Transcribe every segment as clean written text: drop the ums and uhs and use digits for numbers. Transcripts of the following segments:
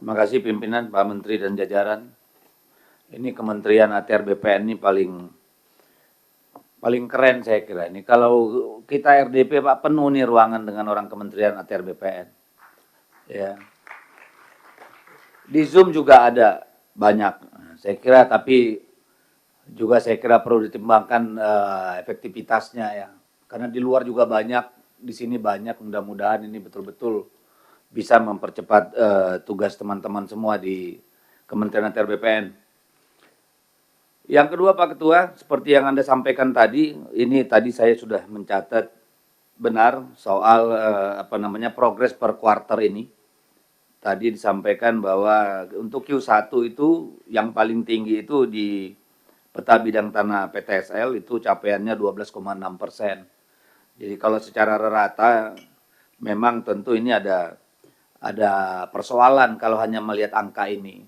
Terima kasih pimpinan Pak Menteri dan jajaran. Ini Kementerian ATR BPN ini paling keren saya kira. Ini kalau kita RDP Pak penuh nih ruangan dengan orang Kementerian ATR BPN. Ya. Di Zoom juga ada banyak. Saya kira tapi juga saya kira perlu ditimbangkan efektivitasnya ya. Karena di luar juga banyak, di sini banyak. Mudah-mudahan ini betul-betul bisa mempercepat tugas teman-teman semua di Kementerian ATR BPN. Yang kedua Pak Ketua, seperti yang Anda sampaikan tadi, ini tadi saya sudah mencatat benar soal progres per kuarter ini. Tadi disampaikan bahwa untuk Q1 itu yang paling tinggi itu di peta bidang tanah PTSL itu capaiannya 12,6%. Jadi kalau secara rata memang tentu ini ada persoalan kalau hanya melihat angka ini.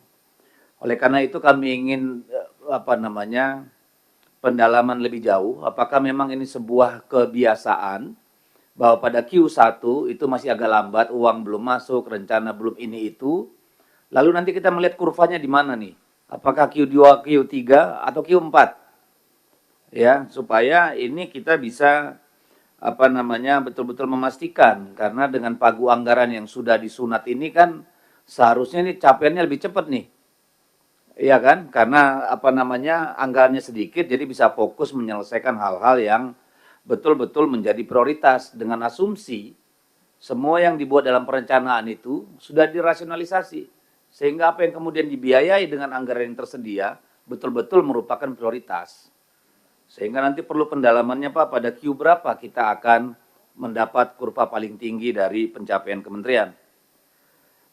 Oleh karena itu kami ingin pendalaman lebih jauh, apakah memang ini sebuah kebiasaan bahwa pada Q1 itu masih agak lambat, uang belum masuk, rencana belum ini itu. Lalu nanti kita melihat kurvanya di mana nih? Apakah Q2, Q3 atau Q4? Ya, supaya ini kita bisa betul-betul memastikan, karena dengan pagu anggaran yang sudah disunat ini kan seharusnya ini capaiannya lebih cepat nih. Iya kan? Karena anggarannya sedikit jadi bisa fokus menyelesaikan hal-hal yang betul-betul menjadi prioritas dengan asumsi semua yang dibuat dalam perencanaan itu sudah dirasionalisasi. Sehingga apa yang kemudian dibiayai dengan anggaran yang tersedia betul-betul merupakan prioritas. Sehingga nanti perlu pendalamannya Pak, pada Q berapa kita akan mendapat kurva paling tinggi dari pencapaian kementerian.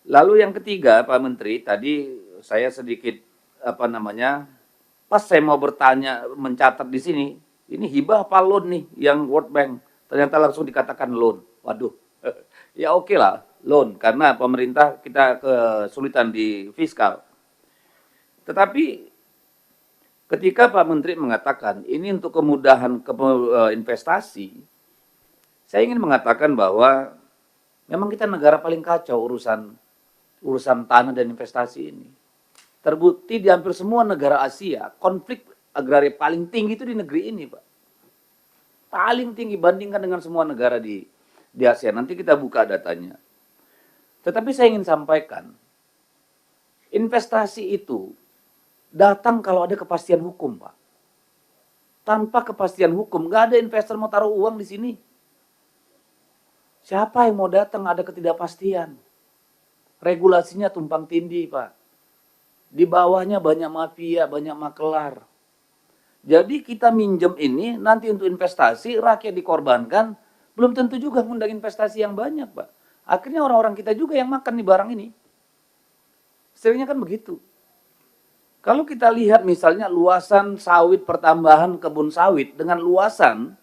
Lalu yang ketiga Pak Menteri, tadi saya sedikit pas saya mau bertanya, mencatat di sini, ini hibah apa loan nih yang World Bank? Ternyata langsung dikatakan loan. Waduh, ya oke lah loan, karena pemerintah kita kesulitan di fiskal. Tetapi ketika Pak Menteri mengatakan ini untuk kemudahan investasi, saya ingin mengatakan bahwa memang kita negara paling kacau urusan tanah dan investasi ini. Terbukti di hampir semua negara Asia, konflik agraria paling tinggi itu di negeri ini, Pak. Paling tinggi bandingkan dengan semua negara di Asia. Nanti kita buka datanya. Tetapi saya ingin sampaikan, investasi itu datang kalau ada kepastian hukum, Pak. Tanpa kepastian hukum, nggak ada investor mau taruh uang di sini. Siapa yang mau datang ada ketidakpastian. Regulasinya tumpang tindih, Pak. Di bawahnya banyak mafia, banyak makelar. Jadi kita minjem ini nanti untuk investasi, rakyat dikorbankan, belum tentu juga ngundang investasi yang banyak, Pak. Akhirnya orang-orang kita juga yang makan nih barang ini. Seringnya kan begitu. Kalau kita lihat misalnya luasan sawit pertambahan kebun sawit dengan luasan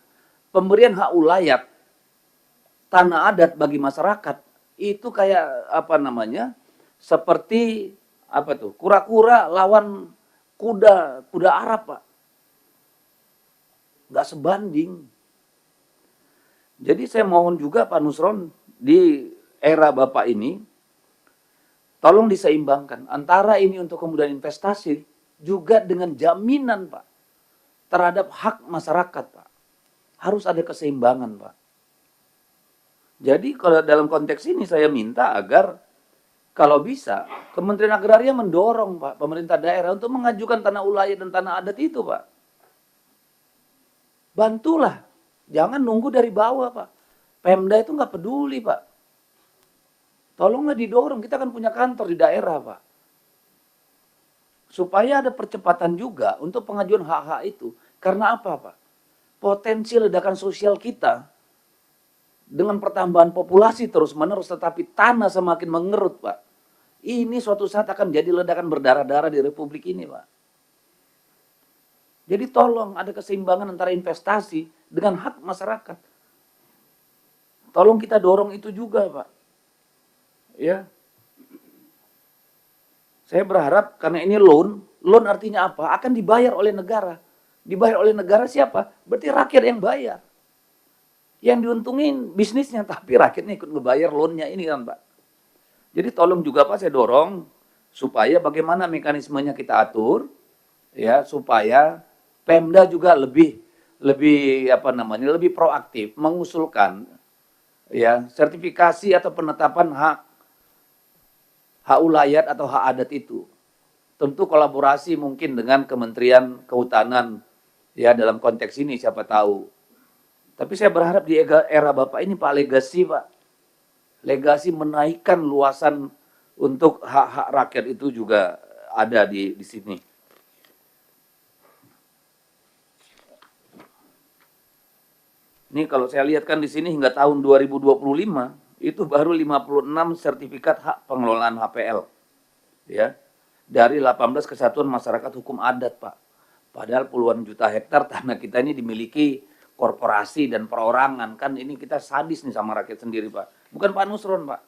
pemberian hak ulayat tanah adat bagi masyarakat, itu kayak seperti kura-kura lawan kuda Arab, Pak. Nggak sebanding. Jadi saya mohon juga Pak Nusron, di era Bapak ini, tolong diseimbangkan antara ini untuk kemudahan investasi juga dengan jaminan, Pak, terhadap hak masyarakat, Pak. Harus ada keseimbangan, Pak. Jadi kalau dalam konteks ini saya minta agar kalau bisa, Kementerian Agraria mendorong, Pak, pemerintah daerah untuk mengajukan tanah ulayat dan tanah adat itu, Pak. Bantulah. Jangan nunggu dari bawah, Pak. Pemda itu nggak peduli, Pak. Tolonglah didorong. Kita kan punya kantor di daerah, Pak. Supaya ada percepatan juga untuk pengajuan hak-hak itu. Karena apa, Pak? Potensi ledakan sosial kita dengan pertambahan populasi terus-menerus, tetapi tanah semakin mengerut, Pak. Ini suatu saat akan jadi ledakan berdarah-darah di Republik ini, Pak. Jadi tolong ada keseimbangan antara investasi dengan hak masyarakat. Tolong kita dorong itu juga, Pak. Ya. Saya berharap karena ini loan artinya apa? Akan dibayar oleh negara. Dibayar oleh negara siapa? Berarti rakyat yang bayar. Yang diuntungin bisnisnya, tapi rakyatnya ikut ngebayar loannya ini kan, Pak. Jadi tolong juga Pak saya dorong supaya bagaimana mekanismenya kita atur ya supaya Pemda juga lebih lebih apa namanya lebih proaktif mengusulkan ya sertifikasi atau penetapan hak ulayat atau hak adat itu. Tentu kolaborasi mungkin dengan Kementerian Kehutanan ya dalam konteks ini siapa tahu. Tapi saya berharap di era Bapak ini Pak legasi Pak. Legasi menaikkan luasan untuk hak-hak rakyat itu juga ada di sini. Ini kalau saya lihat kan di sini hingga tahun 2025 itu baru 56 sertifikat hak pengelolaan HPL. Ya. Dari 18 kesatuan masyarakat hukum adat, Pak. Padahal puluhan juta hektar tanah kita ini dimiliki korporasi dan perorangan. Kan ini kita sadis nih sama rakyat sendiri, Pak. Bukan Pak Nusron, Pak.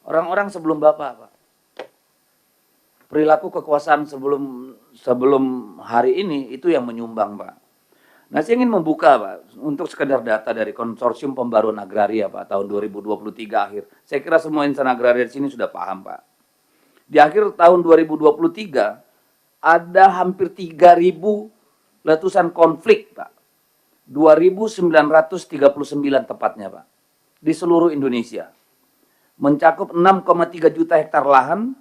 Orang-orang sebelum Bapak, Pak. Perilaku kekuasaan sebelum hari ini itu yang menyumbang, Pak. Nah, saya ingin membuka, Pak, untuk sekedar data dari Konsorsium Pembaruan Agraria, Pak, tahun 2023 akhir. Saya kira semua insan agraria di sini sudah paham, Pak. Di akhir tahun 2023, ada hampir 3.000 letusan konflik, Pak. 2.939 tepatnya, Pak. Di seluruh Indonesia. Mencakup 6,3 juta hektar lahan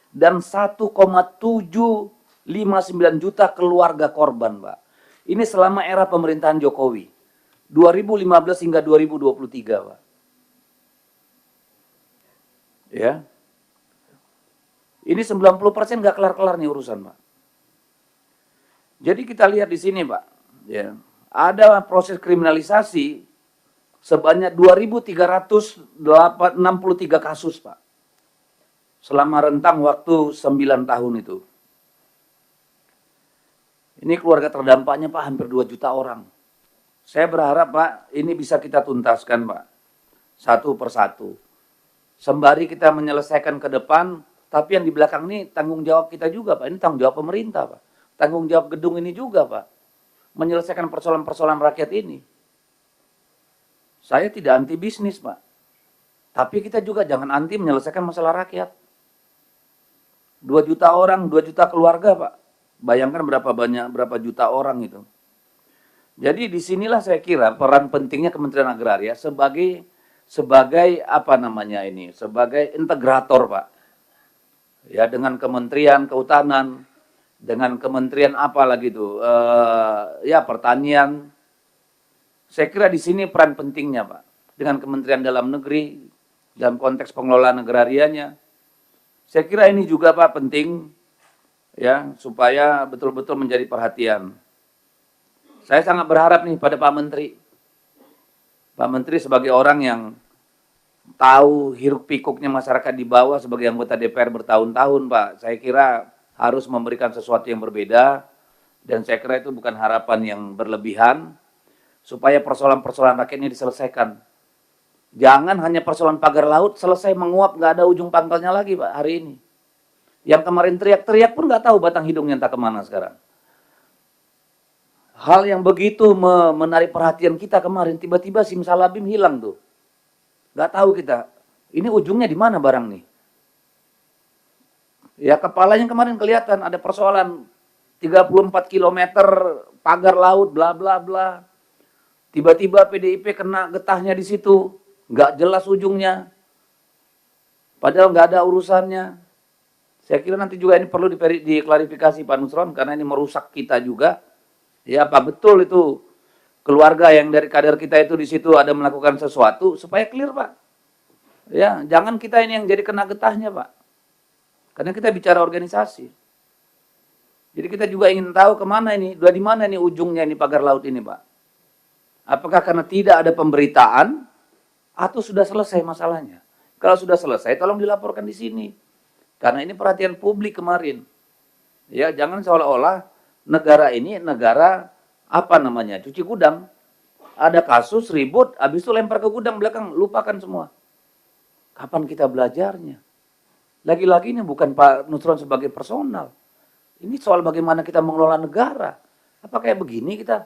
dan 1,759 juta keluarga korban, Pak. Ini selama era pemerintahan Jokowi. 2015 hingga 2023, Pak. Ya. Ini 90% nggak kelar-kelar nih urusan, Pak. Jadi kita lihat di sini, Pak, ya, ada proses kriminalisasi sebanyak 2.363 kasus, Pak. Selama rentang waktu 9 tahun itu. Ini keluarga terdampaknya, Pak, hampir 2 juta orang. Saya berharap, Pak, ini bisa kita tuntaskan, Pak. Satu persatu. Sembari kita menyelesaikan ke depan, tapi yang di belakang ini tanggung jawab kita juga, Pak. Ini tanggung jawab pemerintah, Pak. Tanggung jawab gedung ini juga, Pak. Menyelesaikan persoalan-persoalan rakyat ini. Saya tidak anti bisnis, Pak. Tapi kita juga jangan anti menyelesaikan masalah rakyat. 2 juta orang, 2 juta keluarga, Pak. Bayangkan berapa juta orang itu. Jadi disinilah saya kira peran pentingnya Kementerian Agraria sebagai apa namanya ini, sebagai integrator, Pak. Ya, dengan Kementerian Kehutanan, dengan kementerian apa lagi itu, ya pertanian. Saya kira di sini peran pentingnya, Pak. Dengan Kementerian Dalam Negeri, dalam konteks pengelolaan agrarianya. Saya kira ini juga, Pak, penting, ya, supaya betul-betul menjadi perhatian. Saya sangat berharap nih pada Pak Menteri. Pak Menteri sebagai orang yang tahu hiruk pikuknya masyarakat di bawah sebagai anggota DPR bertahun-tahun, Pak. Saya kira harus memberikan sesuatu yang berbeda, dan saya kira itu bukan harapan yang berlebihan, supaya persoalan-persoalan rakyat ini diselesaikan. Jangan hanya persoalan pagar laut selesai menguap, nggak ada ujung pangkalnya lagi, Pak, hari ini. Yang kemarin teriak-teriak pun nggak tahu batang hidungnya entah kemana sekarang. Hal yang begitu menarik perhatian kita kemarin, tiba-tiba simsalabim hilang tuh. Nggak tahu kita, ini ujungnya di mana barang nih. Ya, kepalanya kemarin kelihatan ada persoalan 34 km pagar laut, bla bla bla. Tiba-tiba PDIP kena getahnya di situ, nggak jelas ujungnya. Padahal nggak ada urusannya. Saya kira nanti juga ini perlu diklarifikasi Pak Nusron, karena ini merusak kita juga. Ya, apa betul itu keluarga yang dari kader kita itu di situ ada melakukan sesuatu, supaya clear, Pak. Ya, jangan kita ini yang jadi kena getahnya, Pak. Karena kita bicara organisasi. Jadi kita juga ingin tahu kemana ini, di mana ini ujungnya ini pagar laut ini, Pak. Apakah karena tidak ada pemberitaan atau sudah selesai masalahnya? Kalau sudah selesai, tolong dilaporkan di sini. Karena ini perhatian publik kemarin. Ya, jangan seolah-olah negara ini negara apa namanya, cuci gudang. Ada kasus ribut, habis itu lempar ke gudang belakang, lupakan semua. Kapan kita belajarnya? Lagi-lagi ini bukan Pak Nusron sebagai personal. Ini soal bagaimana kita mengelola negara. Apa kayak begini kita?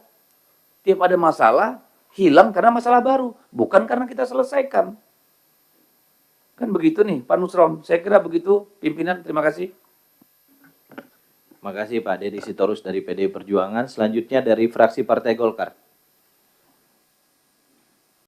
Tiap ada masalah, hilang karena masalah baru. Bukan karena kita selesaikan. Kan begitu nih, Pak Nusron. Saya kira begitu, pimpinan. Terima kasih. Terima kasih Pak Deddy Sitorus dari PDI Perjuangan. Selanjutnya dari fraksi Partai Golkar.